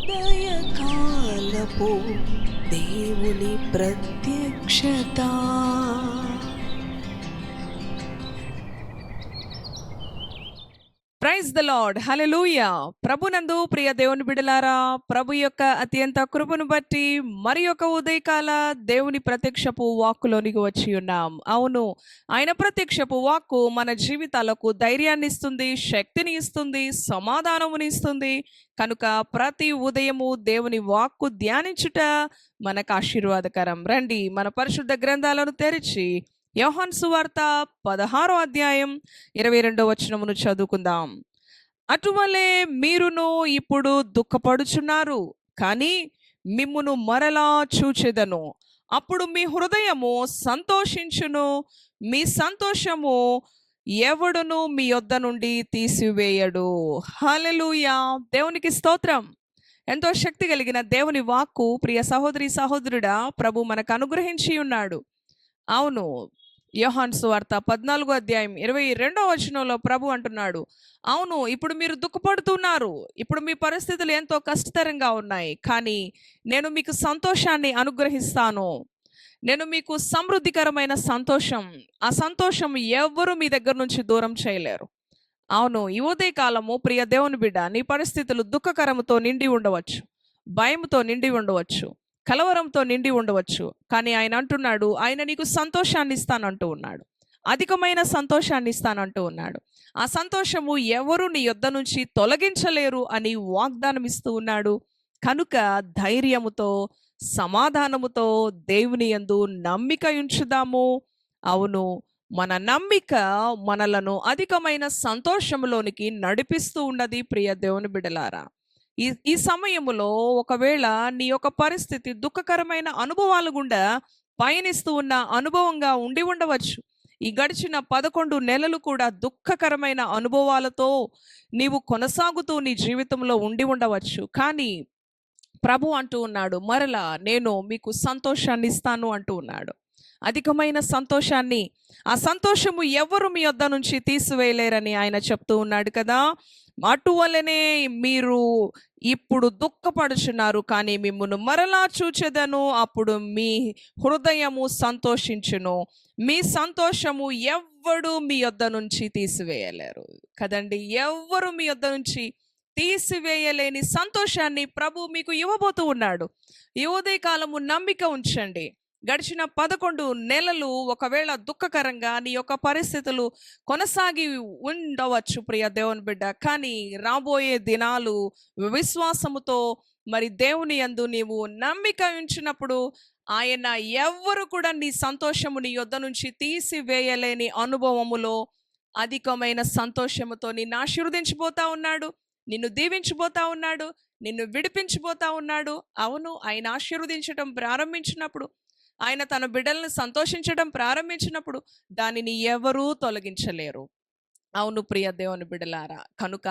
ఉదయకాలపు దేవుని ప్రత్యక్షత. ప్రైజ్ ద లార్డ్, హల్లెలూయా. ప్రభునందు ప్రియ దేవుని బిడలారా, ప్రభు యొక్క అత్యంత కృపను బట్టి మరి యొక్క ఉదయకాల దేవుని ప్రత్యక్షపు వాక్కులోనికి వచ్చి ఉన్నాం. అవును, ఆయన ప్రత్యక్షపు వాక్కు మన జీవితాలకు ధైర్యాన్ని ఇస్తుంది, శక్తిని ఇస్తుంది, సమాధానముని ఇస్తుంది. కనుక ప్రతి ఉదయము దేవుని వాక్కు ధ్యానించుట మనకు ఆశీర్వాదకరం. రండి మన పరిశుద్ధ గ్రంథాలను తెరిచి యోహాను సువార్త 16వ అధ్యాయం 22వ వచనమును చదువుకుందాం. అటువలే మీరును ఇప్పుడు దుఃఖపడుచున్నారు, కానీ మిమ్మును మరలా చూచెదను. అప్పుడు మీ హృదయము సంతోషించును, మీ సంతోషము ఎవడును మీ యొద్ద నుండి తీసివేయడు. హల్లెలూయా. దేవునికి స్తోత్రం. ఎంతో శక్తి కలిగిన దేవుని వాక్కు ప్రియ సహోదరి సహోదరుడా ప్రభు మనకు అనుగ్రహించి ఉన్నాడు. అవును, యోహాను సువార్త 14వ అధ్యాయం 22వ వచనంలో ప్రభు అంటున్నాడు, అవును ఇప్పుడు మీరు దుఃఖపడుతున్నారు, ఇప్పుడు మీ పరిస్థితులు ఎంతో కష్టతరంగా ఉన్నాయి, కానీ నేను మీకు సంతోషాన్ని అనుగ్రహిస్తాను. నేను మీకు సమృద్ధికరమైన సంతోషం, ఆ సంతోషం ఎవ్వరూ మీ దగ్గర నుంచి దూరం చేయలేరు. అవును, ఈ ఉదయ కాలము ప్రియ దేవుని బిడ్డ, నీ పరిస్థితులు దుఃఖకరముతో నిండి ఉండవచ్చు, భయంతో నిండి ఉండవచ్చు, కలవరంతో నిండి ఉండవచ్చు, కానీ ఆయన అంటున్నాడు, ఆయన నీకు సంతోషాన్ని ఇస్తానంటూ ఉన్నాడు, అధికమైన సంతోషాన్ని ఇస్తానంటూ ఉన్నాడు. ఆ సంతోషము ఎవరు నీ యొద్ద నుంచి తొలగించలేరు అని వాగ్దానం ఇస్తూ ఉన్నాడు. కనుక ధైర్యముతో సమాధానముతో దేవుని యందు నమ్మిక ఉంచుదాము. అవును, మన నమ్మిక మనలను అధికమైన సంతోషములోనికి నడిపిస్తూ ఉన్నది. ప్రియ దేవుని బిడలారా, ఈ సమయములో ఒకవేళ నీ యొక్క పరిస్థితి దుఃఖకరమైన అనుభవాలు గుండా పయనిస్తూ ఉన్న అనుభవంగా ఉండి ఉండవచ్చు. ఈ గడిచిన 11 నెలలు కూడా దుఃఖకరమైన అనుభవాలతో నీవు కొనసాగుతూ నీ జీవితంలో ఉండి ఉండవచ్చు. కానీ ప్రభు అంటూ ఉన్నాడు, మరలా నేను మీకు సంతోషాన్ని ఇస్తాను అంటూ ఉన్నాడు, అధికమైన సంతోషాన్ని. ఆ సంతోషము ఎవరు మీ యొద్ద నుంచి తీసివేయలేరని ఆయన చెప్తూ ఉన్నాడు కదా. అటువలనే మీరు ఇప్పుడు దుఃఖపడుచున్నారు, కానీ మిమ్మును మరలా చూచెదను, అప్పుడు మీ హృదయము సంతోషించును, మీ సంతోషము ఎవ్వడు మీ యొద్ద నుంచి తీసివేయలేరు. కదండి, ఎవ్వరు మీ యొద్ద నుంచి తీసివేయలేని సంతోషాన్ని ప్రభు మీకు ఇవ్వబోతూ ఉన్నాడు. ఈ ఉదయకాలము నమ్మిక ఉంచండి. గడిచిన 11 నెలలు ఒకవేళ దుఃఖకరంగా నీ యొక్క పరిస్థితులు కొనసాగి ఉండవచ్చు ప్రియ దేవుని బిడ్డ, కానీ రాబోయే దినాలు విశ్వాసముతో మరి దేవుని యందు నీవు నమ్మిక ఉంచినప్పుడు ఆయన ఎవ్వరు కూడా నీ సంతోషము నీ యొద్ద నుంచి తీసివేయలేని అనుభవములో అధికమైన సంతోషముతో నిన్ను ఆశీర్వదించబోతా ఉన్నాడు, నిన్ను దీవించబోతా ఉన్నాడు, నిన్ను విడిపించబోతా ఉన్నాడు. అవును, ఆయన ఆశీర్వదించడం ప్రారంభించినప్పుడు, ఆయన తన బిడ్డలను సంతోషించడం ప్రారంభించినప్పుడు దానిని ఎవరూ తొలగించలేరు. అవును ప్రియ దేవుని బిడ్డలారా, కనుక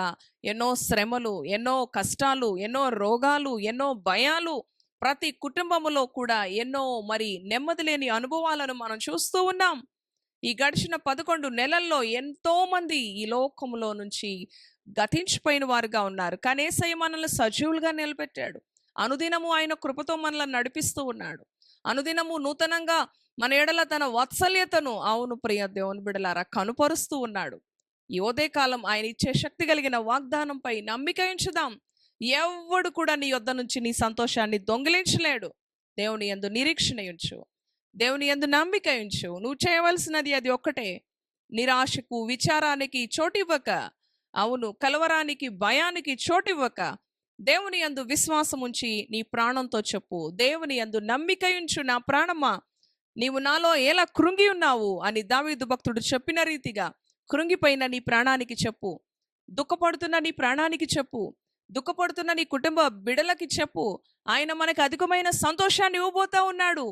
ఎన్నో శ్రమలు, ఎన్నో కష్టాలు, ఎన్నో రోగాలు, ఎన్నో భయాలు, ప్రతి కుటుంబములో కూడా ఎన్నో మరి నెమ్మది లేని అనుభవాలను మనం చూస్తూ ఉన్నాం. ఈ గడిచిన 11 నెలల్లో ఎంతో మంది ఈ లోకంలో నుంచి గతించిపోయిన వారుగా ఉన్నారు, కానీ యేసయ్య మనల్ని సజీవులుగా నిలబెట్టాడు. అనుదినము ఆయన కృపతో మనల్ని నడిపిస్తూ ఉన్నాడు. అనుదినము నూతనంగా మన ఎడల తన వాత్సల్యతను, అవును ప్రియ దేవుని బిడలారా, కనుపరుస్తూ ఉన్నాడు. ఈ ఉదయకాలం ఆయన ఇచ్చే శక్తి కలిగిన వాగ్దానంపై నమ్మిక ఉంచుదాం. ఎవ్వడు కూడా నీ యొద్ద నుంచి నీ సంతోషాన్ని దొంగిలించలేడు. దేవుని యందు నిరీక్షణ ఉంచు, దేవుని యందు నమ్మిక ఉంచు. నువ్వు చేయవలసినది అది ఒక్కటే, నిరాశకు విచారానికి చోటివ్వక, అవును కలవరానికి భయానికి చోటివ్వక, దేవుని యందు విశ్వాసం ఉంచి నీ ప్రాణంతో చెప్పు, దేవుని యందు నమ్మిక ఉంచు నా ప్రాణమా, నీవు నాలో ఎలా కృంగి ఉన్నావు అని దావీదు భక్తుడు చెప్పిన రీతిగా కృంగిపోయిన నీ ప్రాణానికి చెప్పు, దుఃఖపడుతున్న నీ ప్రాణానికి చెప్పు, దుఃఖపడుతున్న నీ కుటుంబ బిడలకి చెప్పు. ఆయన మనకు అధికమైన సంతోషాన్ని ఇవ్వబోతా ఉన్నాడు.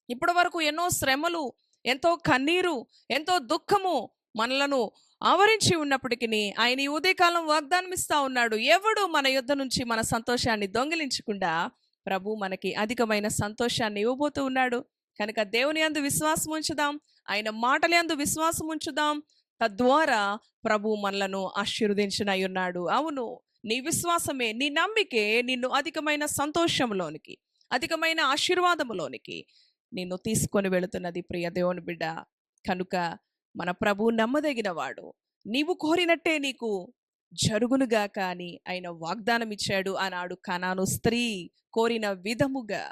ఇప్పటి వరకు ఎన్నో శ్రమలు, ఎంతో కన్నీరు, ఎంతో దుఃఖము మనలను ఆవరించి ఉన్నప్పటికీ ఆయన ఈ ఉదయకాలం వాగ్దానం ఇస్తా ఉన్నాడు, ఎవడు మన యుద్ధ నుంచి మన సంతోషాన్ని దొంగిలించకుండా ప్రభు మనకి అధికమైన సంతోషాన్ని ఇవ్వబోతూ ఉన్నాడు. కనుక దేవుని యందు విశ్వాసం ఉంచుదాం, ఆయన మాటల యందు విశ్వాసం ఉంచుదాం, తద్వారా ప్రభు మనలను ఆశీర్వదించనై ఉన్నాడు. అవును, నీ విశ్వాసమే, నీ నమ్మికే నిన్ను అధికమైన సంతోషంలోనికి, అధికమైన ఆశీర్వాదములోనికి నిన్ను తీసుకొని వెళుతున్నది ప్రియ దేవుని బిడ్డ. కనుక మన ప్రభు నమ్మదగిన వాడు. నీవు కోరినట్టే నీకు జరుగునుగాక అని ఆయన వాగ్దానం ఇచ్చాడు. ఆనాడు కనాను స్త్రీ కోరిన విధముగా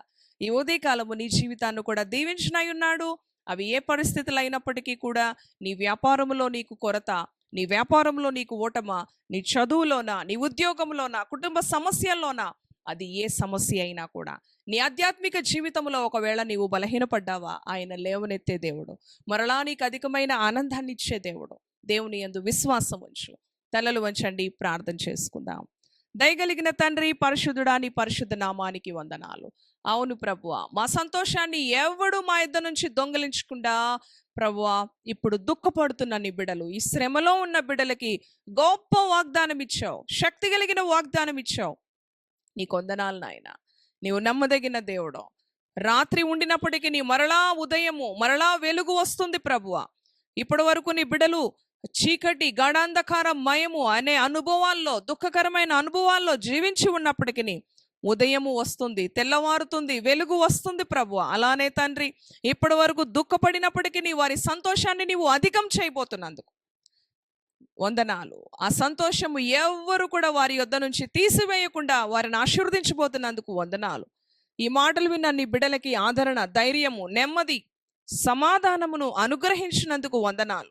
ఈ ఉదయకాలము నీ జీవితాన్ని కూడా దీవించనై ఉన్నాడు. అవి ఏ పరిస్థితులు అయినప్పటికీ కూడా, నీ వ్యాపారంలో నీకు కొరత, నీ వ్యాపారంలో నీకు ఓటమ, నీ చదువులోనా, నీ ఉద్యోగంలోనా, కుటుంబ సమస్యల్లోనా, అది ఏ సమస్య అయినా కూడా, నీ ఆధ్యాత్మిక జీవితంలో ఒకవేళ నీవు బలహీనపడ్డావా, ఆయన లేవనెత్తే దేవుడు, మరలా నీకు అధికమైన ఆనందాన్ని ఇచ్చే దేవుడు. దేవుని యందు విశ్వాసం ఉంచు. తలలు వంచండి, ప్రార్థన చేసుకుందాం. దయగలిగిన తండ్రి, పరిశుద్ధుడా, నీ పరిశుద్ధ నామానికి వందనాలు. అవును ప్రభువా, మా సంతోషాన్ని ఎవడు మా యొద్ద నుంచి దొంగిలించకుండా ప్రభువా, ఇప్పుడు దుఃఖపడుతున్న నీ బిడ్డలు, ఈ శ్రమలో ఉన్న బిడ్డలకి గొప్ప వాగ్దానం ఇచ్చావు, శక్తి కలిగిన వాగ్దానం ఇచ్చావు. నీకు వందనాలు నాయన. నీవు నమ్మదగిన దేవుడు. రాత్రి ఉండినప్పటికీ నీ మరలా ఉదయము, మరలా వెలుగు వస్తుంది ప్రభువా. ఇప్పటి వరకు నీ బిడ్డలు చీకటి, గాఢాంధకార మయము అనే అనుభవాల్లో, దుఃఖకరమైన అనుభవాల్లో జీవించి ఉన్నప్పటికీ ఉదయము వస్తుంది, తెల్లవారుతుంది, వెలుగు వస్తుంది ప్రభువా. అలానే తండ్రి, ఇప్పటి వరకు దుఃఖపడినప్పటికీ వారి సంతోషాన్ని నీవు అధికం చేయబోతున్నందుకు వందనాలు. ఆ సంతోషము ఎవ్వరు కూడా వారి యొద్ద నుంచి తీసివేయకుండా వారిని ఆశీర్వదించబోతున్నందుకు వందనాలు. ఈ మాటలు విన్న నీ బిడ్డలకి ఆదరణ, ధైర్యము, నెమ్మది, సమాధానమును అనుగ్రహించినందుకు వందనాలు.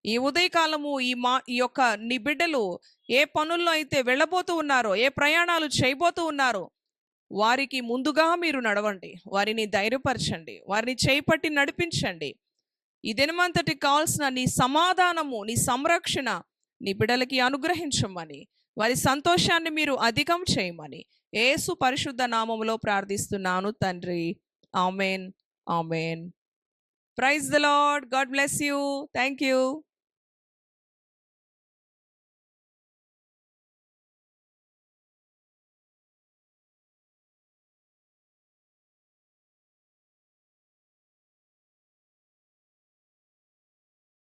ఈ ఉదయకాలము ఈ యొక్క నీ బిడ్డలు ఏ పనుల్లో అయితే వెళ్ళబోతూ ఉన్నారో, ఏ ప్రయాణాలు చేయబోతూ ఉన్నారో, వారికి ముందుగా మీరు నడవండి, వారిని ధైర్యపరచండి, వారిని చేపట్టి నడిపించండి. ఈ దినమంతటి కావాల్సిన నీ సమాధానము, నీ సంరక్షణ నీ బిడ్డలకి అనుగ్రహించమని, వారి సంతోషాన్ని మీరు అధికం చేయమని యేసు పరిశుద్ధ నామములో ప్రార్థిస్తున్నాను తండ్రి. Amen, amen. Praise the lord. God bless you. Thank you.